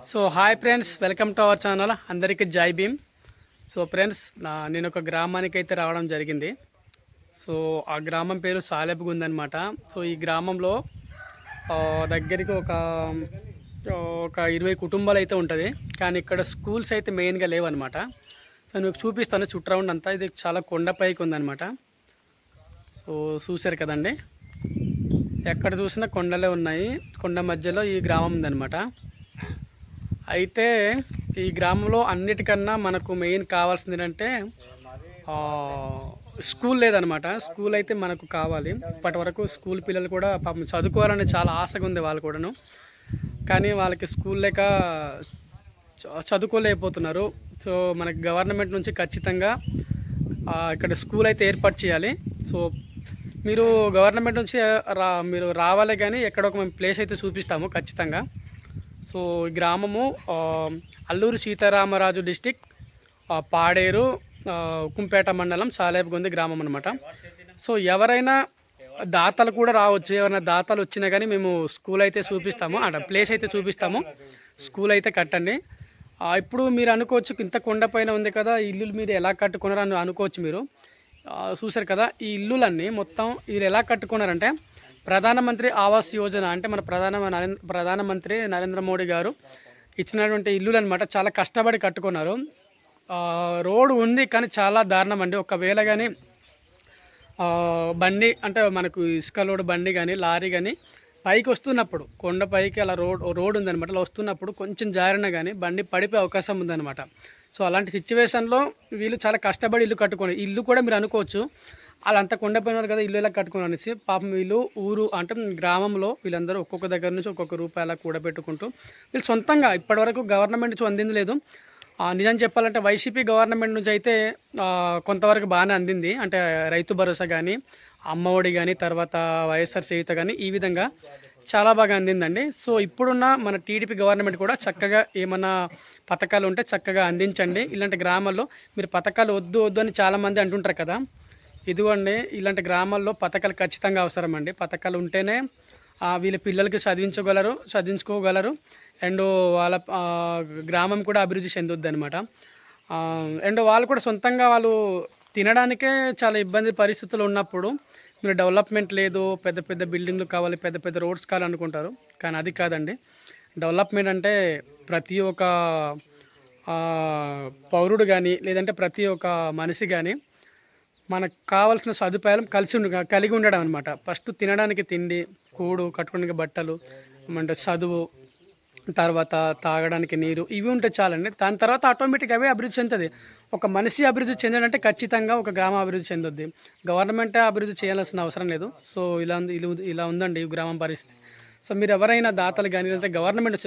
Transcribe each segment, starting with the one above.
So hi friends, welcome to our channel. అందరికీ జై Bhim. So friends, నేను ఒక గ్రామానికి అయితే రావడం జరిగింది. సో ఆ గ్రామం పేరు సాలెపుగుంది అనమాట. సో ఈ గ్రామంలో దగ్గరికి ఒక 20 కుటుంబాలు అయితే ఉంటుంది. కానీ ఇక్కడ స్కూల్స్ అయితే మెయిన్గా లేవన్నమాట. సో మీకు చూపిస్తాను చుట్టరౌండ్ అంతా. ఇది చాలా కొండపైకి ఉందన్నమాట. సో చూశారు కదండి, ఎక్కడ చూసినా కొండలే ఉన్నాయి. కొండ మధ్యలో ఈ గ్రామం ఉందన్నమాట. అయితే ఈ గ్రామంలో అన్నిటికన్నా మనకు మెయిన్ కావాల్సింది ఏంటంటే స్కూల్ లేదనమాట. స్కూల్ అయితే మనకు కావాలి. ఇప్పటి వరకు స్కూల్ పిల్లలు కూడా పాపం చదువుకోవాలని చాలా ఆశగా ఉంది వాళ్ళు కూడాను. కానీ వాళ్ళకి స్కూల్ లేక చదువుకోలేకపోతున్నారు. సో మనకి గవర్నమెంట్ నుంచి ఖచ్చితంగా ఇక్కడ స్కూల్ అయితే ఏర్పాటు చేయాలి. సో మీరు గవర్నమెంట్ నుంచి మీరు రావాలి, కానీ ఎక్కడ ఒక మేము ప్లేస్ అయితే చూపిస్తాము ఖచ్చితంగా. సో ఈ గ్రామము అల్లూరు సీతారామరాజు డిస్టిక్, పాడేరు, ఉక్కుంపేట మండలం, సాలేపుగుంది గ్రామం అనమాట. సో ఎవరైనా దాతలు కూడా రావచ్చు. ఎవరైనా దాతలు వచ్చినా కానీ మేము స్కూల్ అయితే చూపిస్తాము, అక్కడ ప్లేస్ అయితే చూపిస్తాము. స్కూల్ అయితే కట్టండి. ఇప్పుడు మీరు అనుకోవచ్చు, ఇంత కొండపైన ఉంది కదా, ఈ ఇల్లులు మీరు ఎలా కట్టుకున్నారో అని అనుకోవచ్చు. మీరు చూసారు కదా, ఈ ఇల్లులన్నీ మొత్తం వీళ్ళు ఎలా కట్టుకున్నారంటే ప్రధానమంత్రి ఆవాస్ యోజన, అంటే మన ప్రధానమంత్రి నరేంద్ర మోడీ గారు ఇచ్చినటువంటి ఇల్లులు అనమాట. చాలా కష్టపడి కట్టుకున్నారు. రోడ్డు ఉంది కానీ చాలా దారుణం అండి. ఒకవేళ కానీ బండి, అంటే మనకు ఇసుక లోడ్ బండి కానీ లారీ కానీ పైకి వస్తున్నప్పుడు, కొండ పైకి అలా రోడ్ ఉందనమాట, అలా వస్తున్నప్పుడు కొంచెం జారినా కానీ బండి పడిపోయే అవకాశం ఉందన్నమాట. సో అలాంటి సిచ్యువేషన్లో వీళ్ళు చాలా కష్టపడి ఇల్లు కట్టుకుని, ఇల్లు కూడా మీరు అనుకోవచ్చు వాళ్ళు అంతా కొండపోయినారు కదా, ఇల్లు ఎలా కట్టుకుని అనేసి. పాపం వీళ్ళు ఊరు అంటే గ్రామంలో వీళ్ళందరూ ఒక్కొక్క దగ్గర నుంచి ఒక్కొక్క రూపాయి అలా కూడబెట్టుకుంటూ వీళ్ళు సొంతంగా ఇప్పటివరకు గవర్నమెంట్ నుంచి అందింది లేదు. నిజం చెప్పాలంటే వైసీపీ గవర్నమెంట్ నుంచి అయితే కొంతవరకు బాగానే అందింది. అంటే రైతు భరోసా కానీ, అమ్మఒడి కానీ, తర్వాత వైఎస్ఆర్ చేయూత కానీ, ఈ విధంగా చాలా బాగా అందిందండి. సో ఇప్పుడున్న మన టీడీపీ గవర్నమెంట్ కూడా చక్కగా ఏమన్నా పథకాలు ఉంటే చక్కగా అందించండి. ఇలాంటి గ్రామాల్లో మీరు పథకాలు వద్దు అని చాలామంది అంటుంటారు కదా, ఇదిగోండి ఇలాంటి గ్రామాల్లో పథకాలు ఖచ్చితంగా అవసరం అండి. పథకాలు ఉంటేనే వీళ్ళ పిల్లలకి చదివించుకోగలరు. అండ్ వాళ్ళ గ్రామం కూడా అభివృద్ధి చెందుద్ది అనమాట. అండ్ వాళ్ళు కూడా సొంతంగా వాళ్ళు తినడానికే చాలా ఇబ్బంది పరిస్థితులు ఉన్నప్పుడు మీరు డెవలప్మెంట్ లేదు, పెద్ద పెద్ద బిల్డింగ్లు కావాలి, పెద్ద పెద్ద రోడ్స్ కావాలనుకుంటారు. కానీ అది కాదండి. డెవలప్మెంట్ అంటే ప్రతి ఒక్క పౌరుడు కానీ, లేదంటే ప్రతి ఒక్క మనిషి కానీ మనకు కావాల్సిన సదుపాయాలు కలిగి ఉండడం అనమాట. ఫస్ట్ తినడానికి తిండి, కూడు, కట్టుకోవడానికి బట్టలు, అంటే చదువు, తర్వాత తాగడానికి నీరు, ఇవి ఉంటే చాలండి. దాని తర్వాత ఆటోమేటిక్గా అవే అభివృద్ధి చెందుతుంది. ఒక మనిషి అభివృద్ధి చెందాలంటే ఖచ్చితంగా ఒక గ్రామం అభివృద్ధి చెందుద్ది. గవర్నమెంట్ అభివృద్ధి చేయాల్సిన అవసరం లేదు. సో ఇలా ఉందండి ఈ గ్రామం పరిస్థితి. సో మీరు ఎవరైనా దాతలు కానీ, లేదంటే గవర్నమెంట్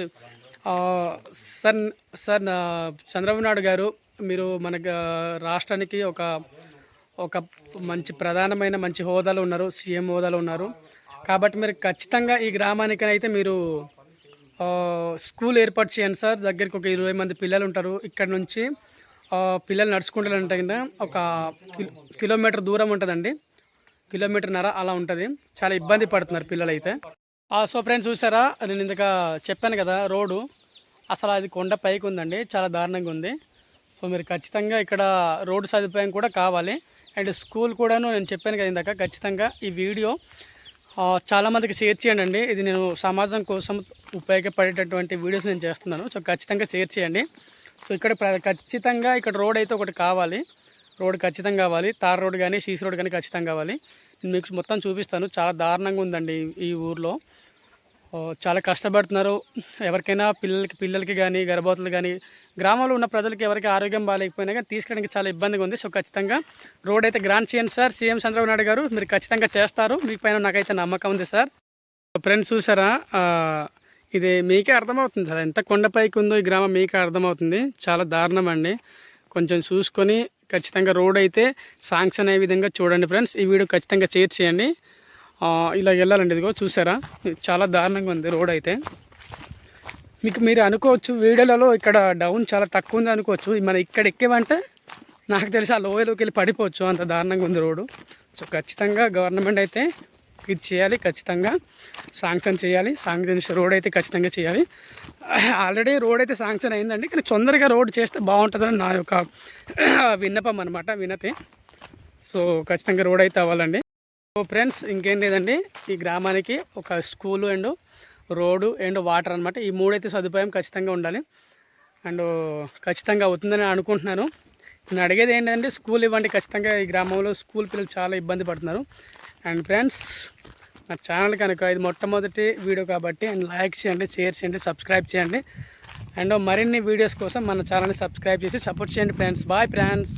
సార్ చంద్రబాబు నాయుడు గారు, మీరు మన రాష్ట్రానికి ఒక మంచి ప్రధానమైన మంచి హోదాలో ఉన్నారు, సీఎం హోదాలో ఉన్నారు. కాబట్టి మీరు ఖచ్చితంగా ఈ గ్రామానికి అయితే మీరు స్కూల్ ఏర్పాటు చేయండి సార్. దగ్గరికి ఒక 20 మంది పిల్లలు ఉంటారు. ఇక్కడ నుంచి పిల్లలు నడుచుకుంటారంటే ఒక కిలోమీటర్ దూరం ఉంటుందండి, కిలోమీటర్న్నర అలా ఉంటుంది. చాలా ఇబ్బంది పడుతున్నారు పిల్లలు అయితే. సో ఫ్రెండ్స్ చూసారా, నేను ఇందాక చెప్పాను కదా, రోడ్డు అసలు అది కొండ పైకి ఉందండి, చాలా దారుణంగా ఉంది. సో మీరు ఖచ్చితంగా ఇక్కడ రోడ్డు సదుపాయం కూడా కావాలి. అండ్ స్కూల్ కూడాను నేను చెప్పాను కదా ఇందాక, ఖచ్చితంగా ఈ వీడియో చాలామందికి షేర్ చేయండి. ఇది నేను సమాజం కోసం ఉపయోగపడేటటువంటి వీడియోస్ నేను చేస్తున్నాను. సో ఖచ్చితంగా షేర్ చేయండి. సో ఇక్కడ ఖచ్చితంగా ఇక్కడ రోడ్ అయితే ఒకటి కావాలి, రోడ్ ఖచ్చితంగా కావాలి. తార్ రోడ్ కానీ, సీసీ రోడ్ కానీ ఖచ్చితంగా కావాలి. నేను మీకు మొత్తం చూపిస్తాను. చాలా దారుణంగా ఉందండి ఈ ఊర్లో. చాలా కష్టపడుతున్నారు. ఎవరికైనా పిల్లలకి కానీ, గర్భవతులు కానీ, గ్రామంలో ఉన్న ప్రజలకి ఎవరికి ఆరోగ్యం బాగాలేకపోయినా కానీ తీసుకెళ్ళడానికి చాలా ఇబ్బందిగా ఉంది. సో ఖచ్చితంగా రోడ్ అయితే గ్రాంట్ చేయండి సార్. సీఎం చంద్రబాబు నాయుడు గారు మీరు ఖచ్చితంగా చేస్తారు, మీ పైన నాకైతే నమ్మకం ఉంది సార్. ఫ్రెండ్స్ చూసారా, ఇది మీకే అర్థమవుతుంది సార్, ఎంత కొండపైకి ఉందో ఈ గ్రామం మీకే అర్థమవుతుంది. చాలా దారుణం అండి. కొంచెం చూసుకొని ఖచ్చితంగా రోడ్ అయితే శాంక్షన్ అయ్యే విధంగా చూడండి ఫ్రెండ్స్. ఈ వీడియో ఖచ్చితంగా షేర్ చేయండి. ఇలా వెళ్ళాలండి. ఇదిగో చూసారా, చాలా దారుణంగా ఉంది రోడ్ అయితే. మీరు అనుకోవచ్చు వీడియోలలో ఇక్కడ డౌన్ చాలా తక్కువ ఉంది అనుకోవచ్చు. మనం ఇక్కడ ఎక్కేమంటే నాకు తెలిసి ఆ లోయలోకి వెళ్ళి పడిపోవచ్చు, అంత దారుణంగా ఉంది రోడ్డు. సో ఖచ్చితంగా గవర్నమెంట్ అయితే ఇది చేయాలి ఖచ్చితంగా, శాంక్షన్ చేయాలి. శాంక్షన్ రోడ్ అయితే ఖచ్చితంగా చేయాలి. ఆల్రెడీ రోడ్ అయితే శాంక్షన్ అయిందండి, కానీ తొందరగా రోడ్ చేస్తే బాగుంటుందని నా యొక్క విన్నపం అనమాట, వినతి. సో ఖచ్చితంగా రోడ్ అయితే అవ్వాలండి. సో ఫ్రెండ్స్, ఇంకేం లేదండి, ఈ గ్రామానికి ఒక school and road and water అనమాట, ఈ మూడైతే సదుపాయం ఖచ్చితంగా ఉండాలి. అండ్ ఖచ్చితంగా అవుతుందని అనుకుంటున్నాను. నేను అడిగేది ఏంటంటే స్కూల్ ఇవ్వండి ఖచ్చితంగా. ఈ గ్రామంలో స్కూల్ పిల్లలు చాలా ఇబ్బంది పడుతున్నారు. అండ్ ఫ్రెండ్స్, నా ఛానల్ కనుక ఇది మొట్టమొదటి వీడియో కాబట్టి అండ్ లైక్ చేయండి, షేర్ చేయండి, సబ్స్క్రైబ్ చేయండి. అండ్ మరిన్ని వీడియోస్ కోసం మన ఛానల్ని సబ్స్క్రైబ్ చేసి సపోర్ట్ చేయండి ఫ్రెండ్స్. Bye friends.